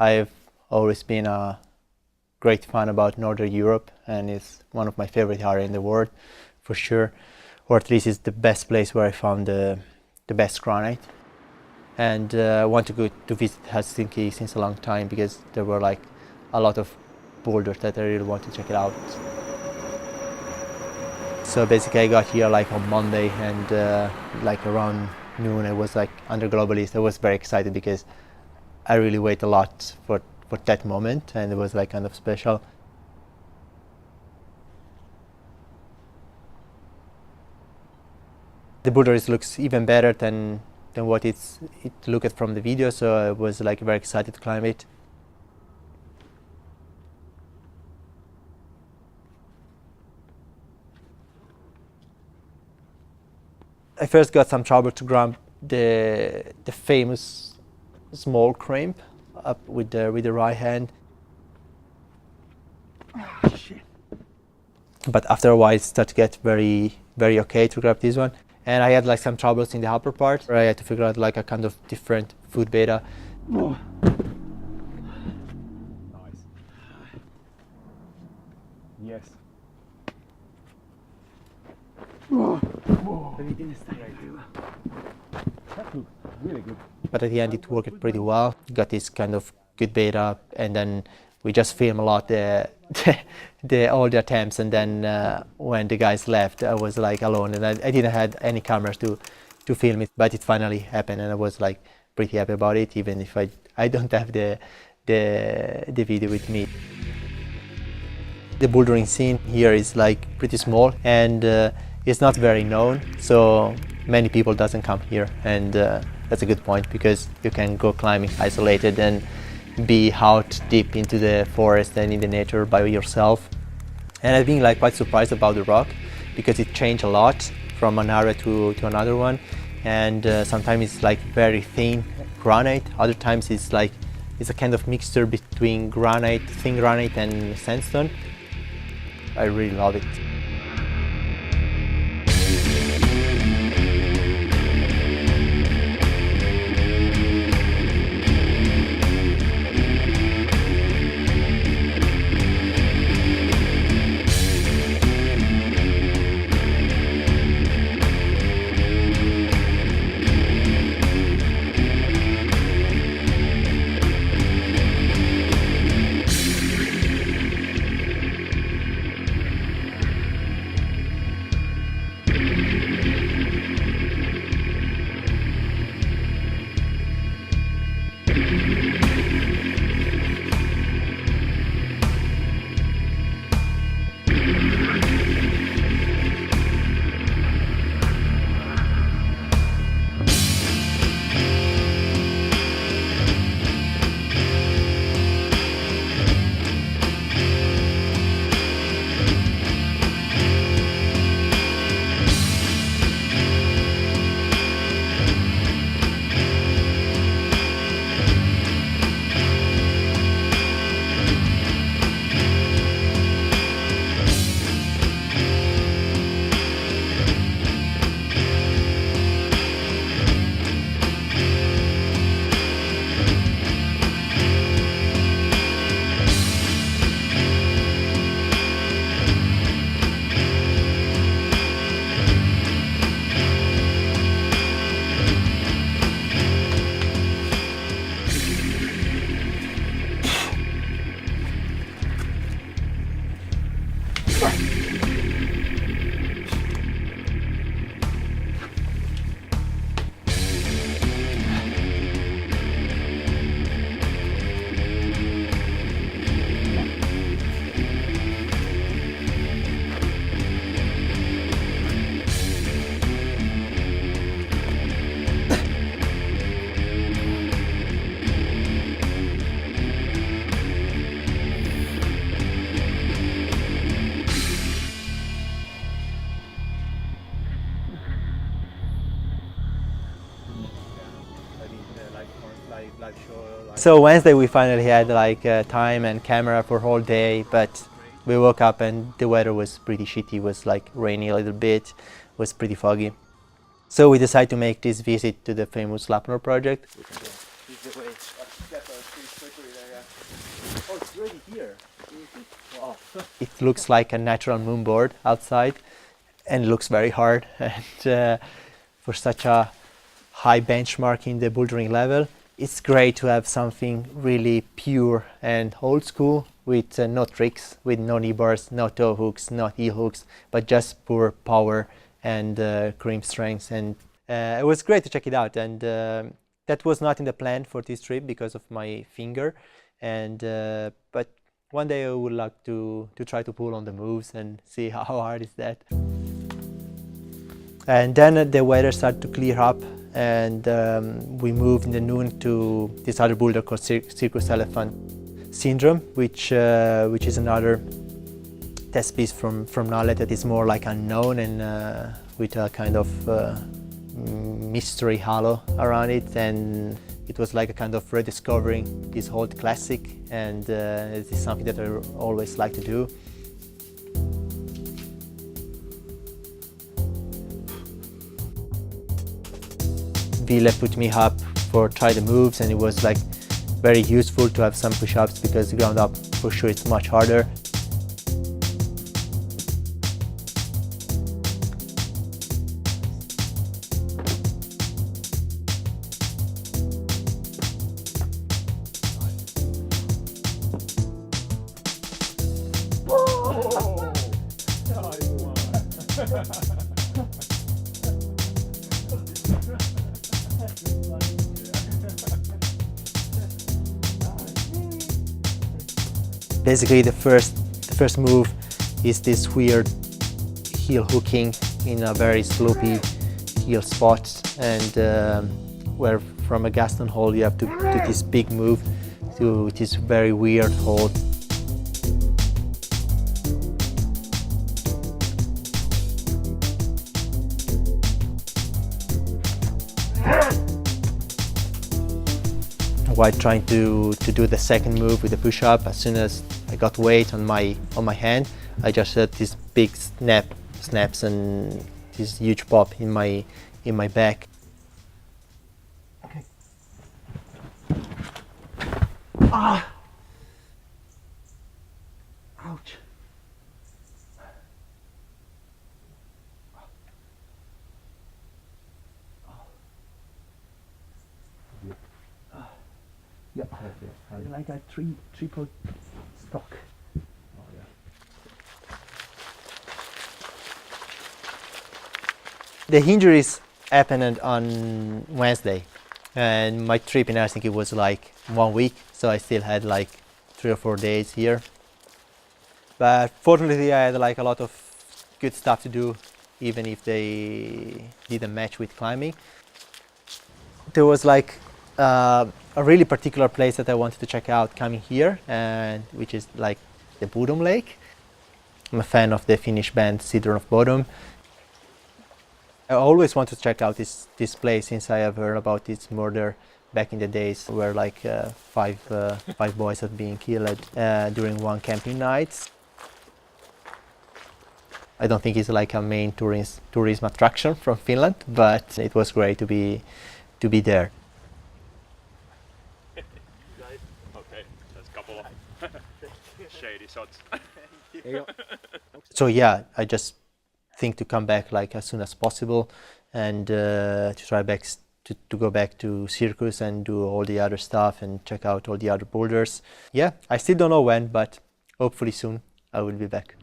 I've always been a great fan about Northern Europe, and it's one of my favorite areas in the world, for sure. Or at least it's the best place where I found the best granite. And I want to go to visit Helsinki since a long time because there were like a lot of boulders that I really want to check it out. So basically I got here like on Monday, and like around noon I was like under Globalist. I was very excited because I really wait a lot for that moment, and it was like kind of special. The boulder looks even better than what it looked from the video, so I was like very excited to climb it. I first got some trouble to grab the famous small crimp up with the right hand. Oh, shit. But after a while it started to get very okay to grab this one. And I had like some troubles in the upper part where I had to figure out like a kind of different foot beta. Oh. Nice. Yes. Oh. But it didn't stay right there. That looked really good. But at the end it worked pretty well. Got this kind of good beta, and then we just filmed a lot all the attempts, and then when the guys left I was like alone, and I didn't have any cameras to film it, but it finally happened, and I was like pretty happy about it, even if I don't have the video with me. The bouldering scene here is like pretty small, and it's not very known, so many people doesn't come here, and that's a good point because you can go climbing isolated and be out deep into the forest and in the nature by yourself. And I've been like quite surprised about the rock because it changed a lot from an area to another one, and sometimes it's like very thin granite, other times it's like it's a kind of mixture between granite, thin granite and sandstone. I really love it. So Wednesday we finally had like time and camera for whole day, but we woke up and the weather was pretty shitty. It was like rainy a little bit, it was pretty foggy. So we decided to make this visit to the famous Lapnor project. here. Wow. It looks like a natural moon board outside and looks very hard. And for such a high benchmark in the bouldering level, it's great to have something really pure and old school with no tricks, with no knee bars, no toe hooks, no heel hooks, but just pure power and crimp strength. And it was great to check it out. And that was not in the plan for this trip because of my finger. And but one day I would like to try to pull on the moves and see how hard is that. And then the weather started to clear up, and we moved in the noon to this other boulder called Circus Elephant Syndrome, which is another test piece from Nalle that is more like unknown and with a kind of mystery halo around it. And it was like a kind of rediscovering this old classic, and it is something that I always like to do. Ville put me up for try the moves, and it was like very useful to have some push-ups because the ground up for sure it's much harder. Basically, the first move is this weird heel hooking in a very slopey heel spot, and where from a Gaston hold you have to do this big move to this very weird hold. While trying to do the second move with the push-up, as soon as I got weight on my hand, I just had this big snaps and this huge pop in my back. Okay. Ah! Ouch! Yeah, like a triple stock. Oh, yeah. The injuries happened on Wednesday, and my trip in Helsinki was like 1 week, so I still had like 3 or 4 days here. But fortunately, I had like a lot of good stuff to do, even if they didn't match with climbing. There was like a really particular place that I wanted to check out coming here, and which is like the Bodom Lake. I'm a fan of the Finnish band Children of Bodom. I always wanted to check out this place since I have heard about its murder back in the days, where like five boys had been killed during one camping night. I don't think it's like a main tourism attraction from Finland, but it was great to be there. Okay, that's a couple of shady shots. So yeah, I just think to come back like as soon as possible, and to try to go back to Circus and do all the other stuff and check out all the other boulders. Yeah, I still don't know when, but hopefully soon I will be back.